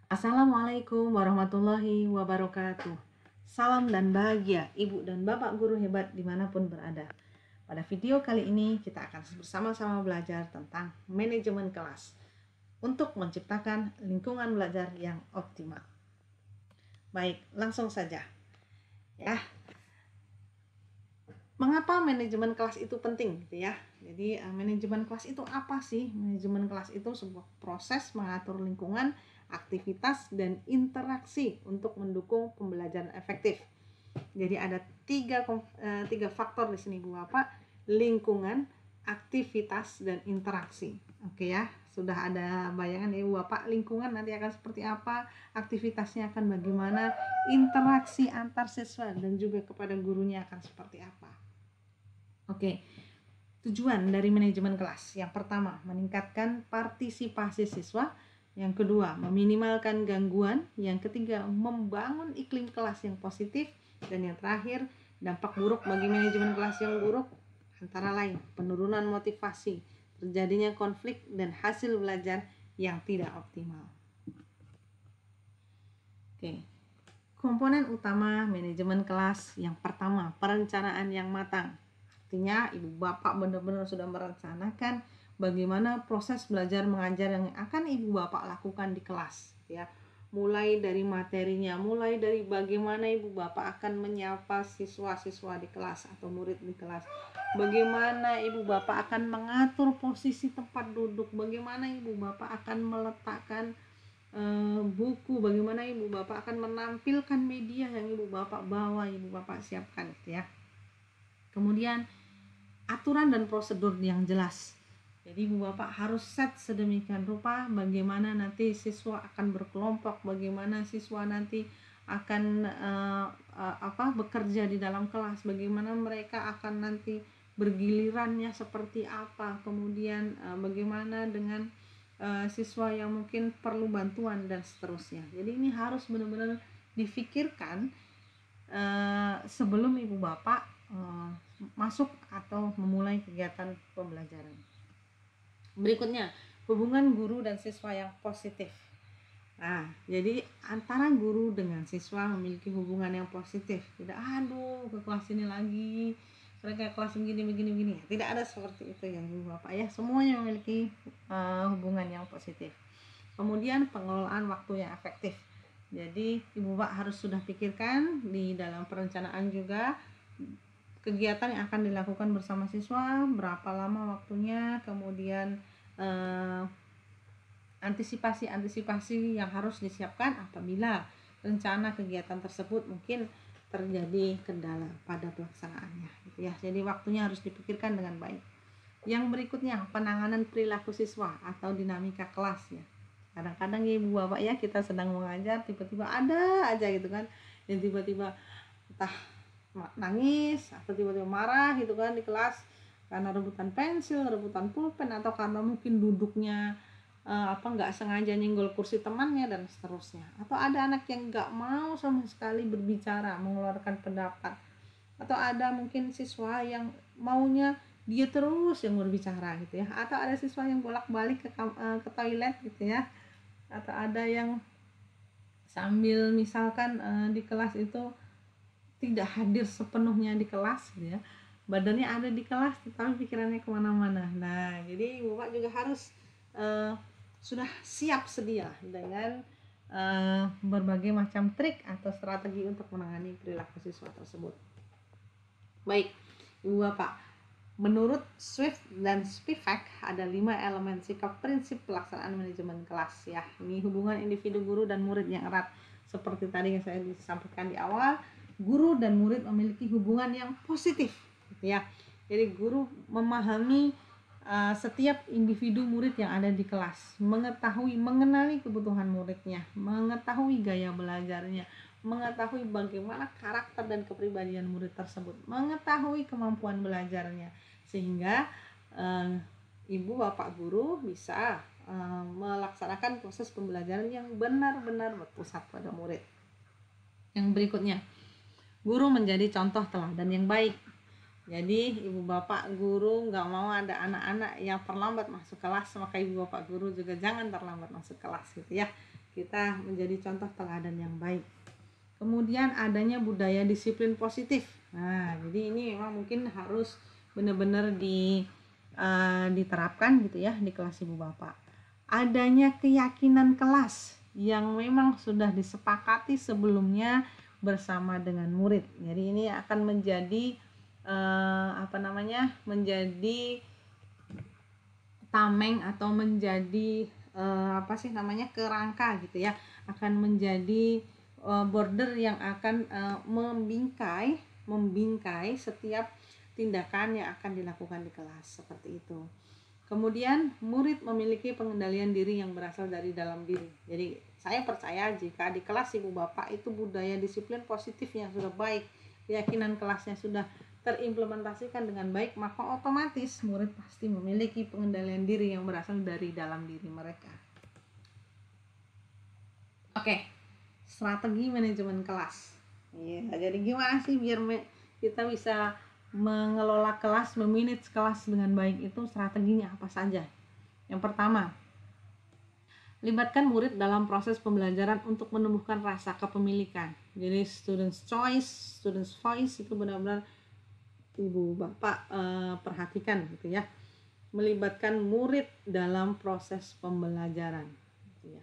Assalamualaikum warahmatullahi wabarakatuh. Salam dan bahagia Ibu dan Bapak guru hebat dimanapun berada. Pada video kali ini kita akan bersama-sama belajar tentang manajemen kelas untuk menciptakan lingkungan belajar yang optimal. Baik, langsung saja ya. Mengapa manajemen kelas itu penting gitu ya? Jadi manajemen kelas itu apa sih? Manajemen kelas itu sebuah proses mengatur lingkungan, aktivitas, dan interaksi untuk mendukung pembelajaran efektif. Jadi ada tiga faktor di sini Bu Bapak: lingkungan, aktivitas, dan interaksi. Oke ya, sudah ada bayangan ya Bu Bapak, lingkungan nanti akan seperti apa, aktivitasnya akan bagaimana, interaksi antar siswa dan juga kepada gurunya akan seperti apa. Oke, tujuan dari manajemen kelas. Yang pertama, meningkatkan partisipasi siswa. Yang kedua, meminimalkan gangguan. Yang ketiga, membangun iklim kelas yang positif. Dan yang terakhir, dampak buruk bagi manajemen kelas yang buruk antara lain penurunan motivasi, terjadinya konflik, dan hasil belajar yang tidak optimal. Oke, komponen utama manajemen kelas. Yang pertama, perencanaan yang matang. Artinya ibu bapak benar-benar sudah merencanakan bagaimana proses belajar mengajar yang akan ibu bapak lakukan di kelas ya. Mulai dari materinya, mulai dari bagaimana ibu bapak akan menyapa siswa-siswa di kelas atau murid di kelas. Bagaimana ibu bapak akan mengatur posisi tempat duduk, bagaimana ibu bapak akan meletakkan buku, bagaimana ibu bapak akan menampilkan media yang ibu bapak bawa, ibu bapak siapkan ya. Kemudian aturan dan prosedur yang jelas. Jadi ibu bapak harus set sedemikian rupa bagaimana nanti siswa akan berkelompok, bagaimana siswa nanti akan bekerja di dalam kelas, bagaimana mereka akan nanti bergilirannya seperti apa, kemudian bagaimana dengan siswa yang mungkin perlu bantuan dan seterusnya. Jadi ini harus benar-benar difikirkan sebelum ibu bapak masuk atau memulai kegiatan pembelajaran. Berikutnya, hubungan guru dan siswa yang positif. Nah, jadi antara guru dengan siswa memiliki hubungan yang positif. Tidak, aduh ke kelas ini lagi, mereka kelas begini. Tidak ada seperti itu ya ibu bapak ya. Semuanya memiliki hubungan yang positif. Kemudian pengelolaan waktu yang efektif. Jadi ibu bapak harus sudah pikirkan di dalam perencanaan juga kegiatan yang akan dilakukan bersama siswa, berapa lama waktunya, kemudian antisipasi yang harus disiapkan apabila rencana kegiatan tersebut mungkin terjadi kendala pada pelaksanaannya gitu ya. Jadi waktunya harus dipikirkan dengan baik. Yang berikutnya, penanganan perilaku siswa atau dinamika kelas ya. Kadang-kadang ya ibu bapak ya, kita sedang mengajar tiba-tiba ada aja gitu kan yang tiba-tiba entah nangis atau tiba-tiba marah gitu kan di kelas karena rebutan pensil, rebutan pulpen, atau karena mungkin duduknya nggak sengaja nyenggol kursi temannya dan seterusnya. Atau ada anak yang nggak mau sama sekali berbicara, mengeluarkan pendapat. Atau ada mungkin siswa yang maunya dia terus yang berbicara gitu ya. Atau ada siswa yang bolak-balik ke toilet gitu ya. Atau ada yang sambil misalkan di kelas itu tidak hadir sepenuhnya di kelas gitu ya, badannya ada di kelas tetapi pikirannya kemana-mana. Nah, jadi ibu bapak juga harus sudah siap sedia dengan berbagai macam trik atau strategi untuk menangani perilaku siswa tersebut. Baik, ibu bapak, menurut Swift dan Spivak ada 5 elemen sikap prinsip pelaksanaan manajemen kelas ya. Ini hubungan individu guru dan murid yang erat. Seperti tadi yang saya sampaikan di awal, guru dan murid memiliki hubungan yang positif gitu ya. Jadi guru memahami setiap individu murid yang ada di kelas, mengenali kebutuhan muridnya, mengetahui gaya belajarnya, mengetahui bagaimana karakter dan kepribadian murid tersebut, mengetahui kemampuan belajarnya, sehingga ibu bapak guru bisa melaksanakan proses pembelajaran yang benar-benar berpusat pada murid. Yang berikutnya, guru menjadi contoh teladan yang baik. Jadi ibu bapak guru nggak mau ada anak-anak yang terlambat masuk kelas, maka ibu bapak guru juga jangan terlambat masuk kelas gitu ya. kita menjadi contoh teladan yang baik. Kemudian adanya budaya disiplin positif. Nah, jadi ini memang mungkin harus benar-benar diterapkan gitu ya di kelas ibu bapak. Adanya keyakinan kelas yang memang sudah disepakati sebelumnya bersama dengan murid. Jadi ini akan menjadi menjadi tameng atau menjadi kerangka gitu ya, akan menjadi border yang akan membingkai setiap tindakan yang akan dilakukan di kelas, seperti itu. Kemudian murid memiliki pengendalian diri yang berasal dari dalam diri. Jadi saya percaya jika di kelas ibu bapak itu budaya disiplin positif yang sudah baik, keyakinan kelasnya sudah terimplementasikan dengan baik, maka otomatis murid pasti memiliki pengendalian diri yang berasal dari dalam diri mereka. Oke, strategi manajemen kelas. Ya, jadi gimana sih biar kita bisa mengelola kelas, memanage kelas dengan baik, itu strateginya apa saja? Yang pertama, libatkan murid dalam proses pembelajaran untuk menumbuhkan rasa kepemilikan. Jadi students choice, students voice itu benar-benar ibu bapak perhatikan gitu ya. Melibatkan murid dalam proses pembelajaran gitu ya.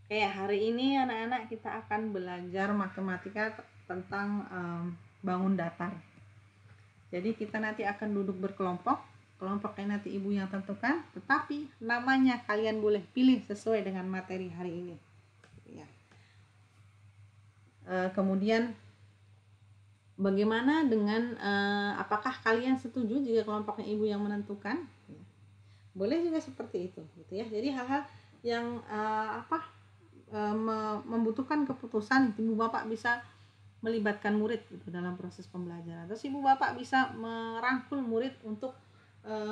Kayak hari ini anak-anak kita akan belajar matematika tentang bangun datar. Jadi kita nanti akan duduk berkelompok, kelompoknya nanti ibu yang tentukan, tetapi namanya kalian boleh pilih sesuai dengan materi hari ini ya. Kemudian bagaimana dengan apakah kalian setuju jika kelompoknya ibu yang menentukan? Boleh juga seperti itu gitu ya. Jadi hal-hal yang membutuhkan keputusan, ibu bapak bisa melibatkan murid gitu dalam proses pembelajaran. Terus ibu bapak bisa merangkul murid untuk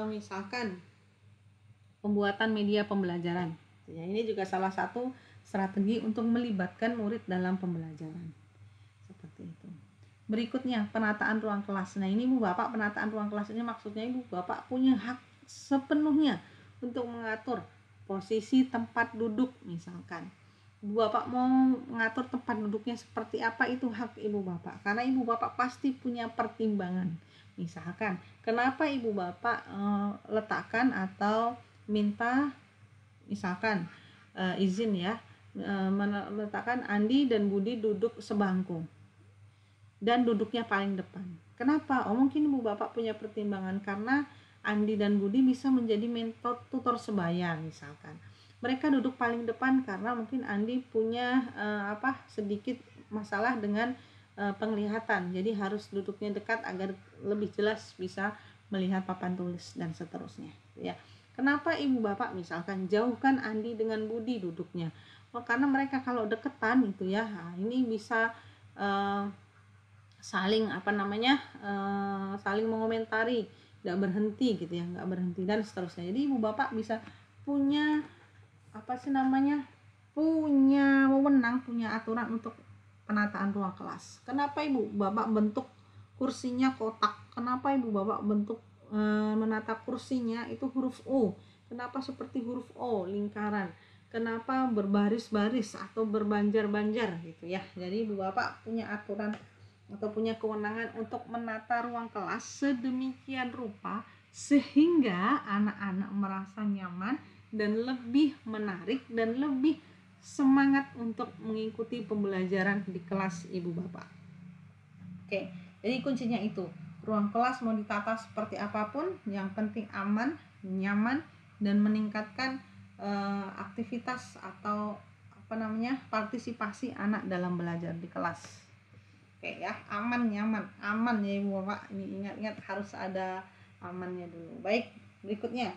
misalkan pembuatan media pembelajaran. Ya, ini juga salah satu strategi untuk melibatkan murid dalam pembelajaran. Seperti itu. Berikutnya, penataan ruang kelas. Nah, ini ibu bapak, penataan ruang kelas ini maksudnya ibu bapak punya hak sepenuhnya untuk mengatur posisi tempat duduk misalkan. Ibu bapak mau mengatur tempat duduknya seperti apa, itu hak ibu bapak, karena ibu bapak pasti punya pertimbangan. Misalkan kenapa ibu bapak letakkan atau minta misalkan izin ya, meletakkan Andi dan Budi duduk sebangku dan duduknya paling depan. Kenapa? Mungkin ibu bapak punya pertimbangan karena Andi dan Budi bisa menjadi mentor tutor sebaya misalkan. Mereka duduk paling depan karena mungkin Andi punya sedikit masalah dengan penglihatan. Jadi harus duduknya dekat agar lebih jelas bisa melihat papan tulis dan seterusnya ya. Kenapa ibu bapak misalkan jauhkan Andi dengan Budi duduknya? Karena mereka kalau deketan itu ya, ini bisa saling saling mengomentari, nggak berhenti gitu ya, nggak berhenti dan seterusnya. Jadi ibu bapak bisa punya punya wewenang, punya aturan untuk penataan ruang kelas. Kenapa ibu bapak bentuk kursinya kotak? Kenapa ibu bapak bentuk menata kursinya itu huruf O? Kenapa seperti huruf O lingkaran? Kenapa berbaris-baris atau berbanjar-banjar gitu ya? Jadi ibu bapak punya aturan atau punya kewenangan untuk menata ruang kelas sedemikian rupa sehingga anak-anak merasa nyaman dan lebih menarik dan lebih semangat untuk mengikuti pembelajaran di kelas ibu bapak. Oke, jadi kuncinya itu, ruang kelas mau ditata seperti apapun, yang penting aman, nyaman, dan meningkatkan aktivitas atau partisipasi anak dalam belajar di kelas. Oke ya, aman, nyaman, aman ya ibu bapak, ini ingat-ingat harus ada amannya dulu. Baik, berikutnya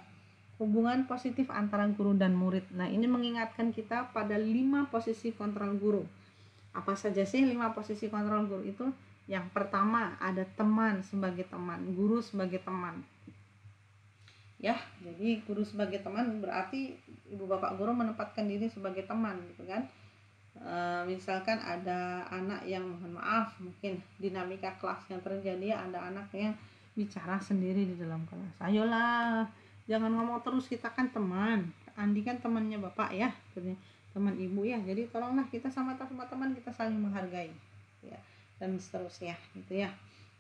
hubungan positif antara guru dan murid. Nah, ini mengingatkan kita pada 5 posisi kontrol guru. Apa saja sih 5 posisi kontrol guru itu? Yang pertama ada teman sebagai teman, guru sebagai teman. Ya, jadi guru sebagai teman berarti ibu bapak guru menempatkan diri sebagai teman gitu kan. Misalkan ada anak yang mohon maaf mungkin dinamika kelas yang terjadi, ada anak yang bicara sendiri di dalam kelas. Ayolah, jangan ngomong terus, kita kan teman. Andi kan temannya bapak ya. teman ibu ya. Jadi tolonglah kita sama teman kita saling menghargai ya, dan seterusnya gitu ya.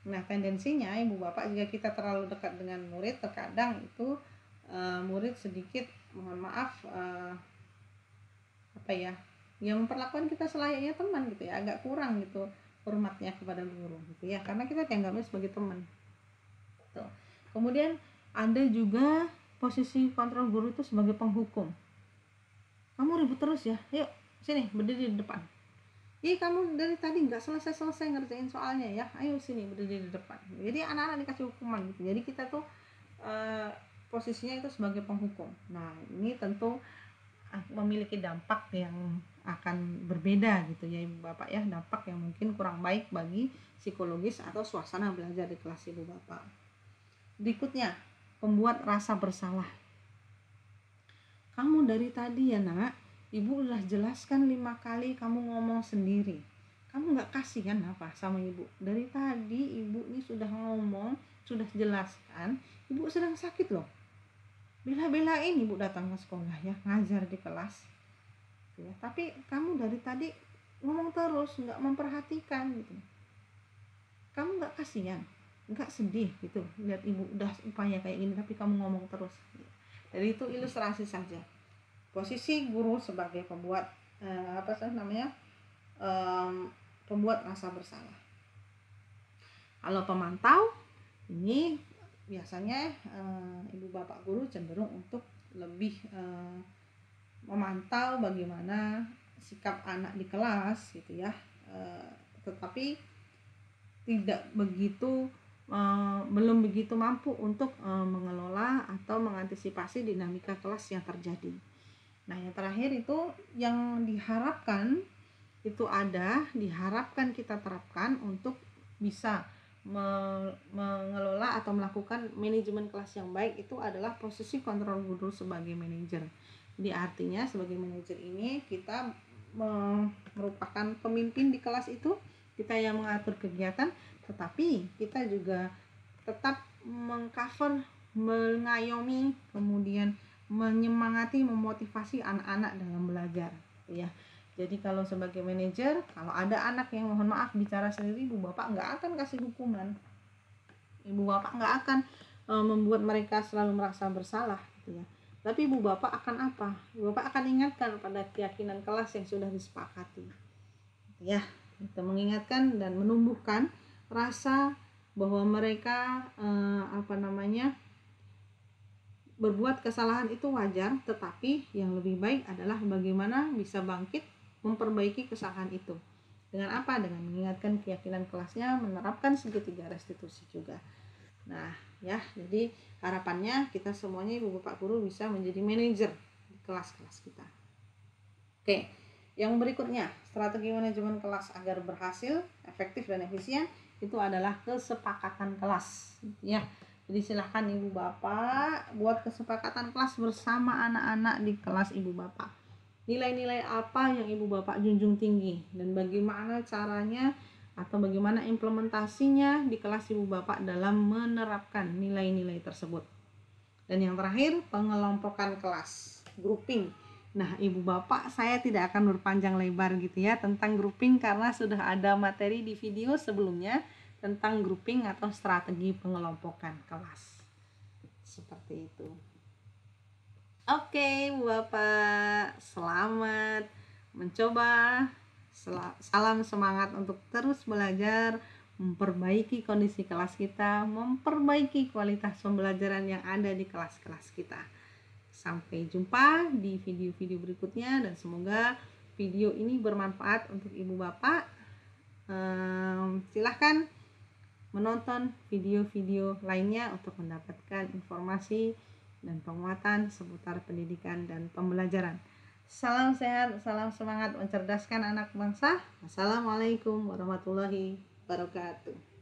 Nah, tendensinya ibu bapak jika kita terlalu dekat dengan murid, terkadang itu murid sedikit, mohon maaf, apa ya, yang memperlakukan kita selayaknya teman gitu ya, agak kurang gitu hormatnya kepada guru gitu ya, karena kita dianggapnya sebagai teman. Tuh. Kemudian ada juga posisi kontrol guru itu sebagai penghukum. Kamu ribut terus ya, yuk sini berdiri di depan. Ih, kamu dari tadi nggak selesai ngerjain soalnya ya, ayo sini berdiri di depan. Jadi anak-anak dikasih hukuman gitu. Jadi kita tuh posisinya itu sebagai penghukum. Nah, ini tentu memiliki dampak yang akan berbeda gitu ya ibu bapak ya, dampak yang mungkin kurang baik bagi psikologis atau suasana belajar di kelas ibu bapak. Berikutnya, pembuat rasa bersalah. Kamu dari tadi ya nak, ibu udah jelaskan 5 kali kamu ngomong sendiri, kamu gak kasihan apa sama ibu? Dari tadi ibu ini sudah ngomong, sudah jelaskan, ibu sedang sakit loh, bela-belain ibu datang ke sekolah ya, ngajar di kelas ya, tapi kamu dari tadi ngomong terus, gak memperhatikan gitu. Kamu gak kasihan, gak sedih gitu lihat ibu udah upaya kayak gini tapi kamu ngomong terus. Jadi itu ilustrasi saja posisi guru sebagai pembuat pembuat rasa bersalah. Kalau pemantau, ini biasanya ibu bapak guru cenderung untuk lebih memantau bagaimana sikap anak di kelas gitu ya, tetapi tidak begitu belum begitu mampu untuk mengelola atau mengantisipasi dinamika kelas yang terjadi. Nah, yang terakhir itu yang diharapkan kita terapkan untuk bisa mengelola atau melakukan manajemen kelas yang baik, itu adalah posisi kontrol guru sebagai manajer. Jadi artinya sebagai manajer ini kita merupakan pemimpin di kelas itu, kita yang mengatur kegiatan, tetapi kita juga tetap mengcover, mengayomi, kemudian menyemangati, memotivasi anak-anak dalam belajar ya. Jadi kalau sebagai manajer, kalau ada anak yang mohon maaf bicara sendiri, ibu bapak nggak akan kasih hukuman, ibu bapak nggak akan membuat mereka selalu merasa bersalah gitu ya. Tapi ibu bapak akan apa? Ibu bapak akan ingatkan pada keyakinan kelas yang sudah disepakati ya, kita mengingatkan dan menumbuhkan rasa bahwa mereka berbuat kesalahan itu wajar, tetapi yang lebih baik adalah bagaimana bisa bangkit memperbaiki kesalahan itu. Dengan apa? Dengan mengingatkan keyakinan kelasnya, menerapkan segitiga restitusi juga. Nah ya, jadi harapannya kita semuanya ibu bapak guru bisa menjadi manajer di kelas-kelas kita. Oke, yang berikutnya, strategi manajemen kelas agar berhasil, efektif dan efisien itu adalah kesepakatan kelas ya. Jadi silahkan ibu bapak buat kesepakatan kelas bersama anak-anak di kelas ibu bapak. Nilai-nilai apa yang ibu bapak junjung tinggi dan bagaimana caranya atau bagaimana implementasinya di kelas ibu bapak dalam menerapkan nilai-nilai tersebut. Dan yang terakhir, pengelompokan kelas, grouping. Nah, ibu bapak saya tidak akan berpanjang lebar gitu ya tentang grouping, karena sudah ada materi di video sebelumnya tentang grouping atau strategi pengelompokan kelas. Seperti itu. Oke, ibu bapak, selamat mencoba. Salam semangat untuk terus belajar, memperbaiki kondisi kelas kita, memperbaiki kualitas pembelajaran yang ada di kelas-kelas kita. Sampai jumpa di video-video berikutnya dan semoga video ini bermanfaat untuk ibu bapak. Silahkan menonton video-video lainnya untuk mendapatkan informasi dan penguatan seputar pendidikan dan pembelajaran. Salam sehat, salam semangat mencerdaskan anak bangsa. Wassalamualaikum warahmatullahi wabarakatuh.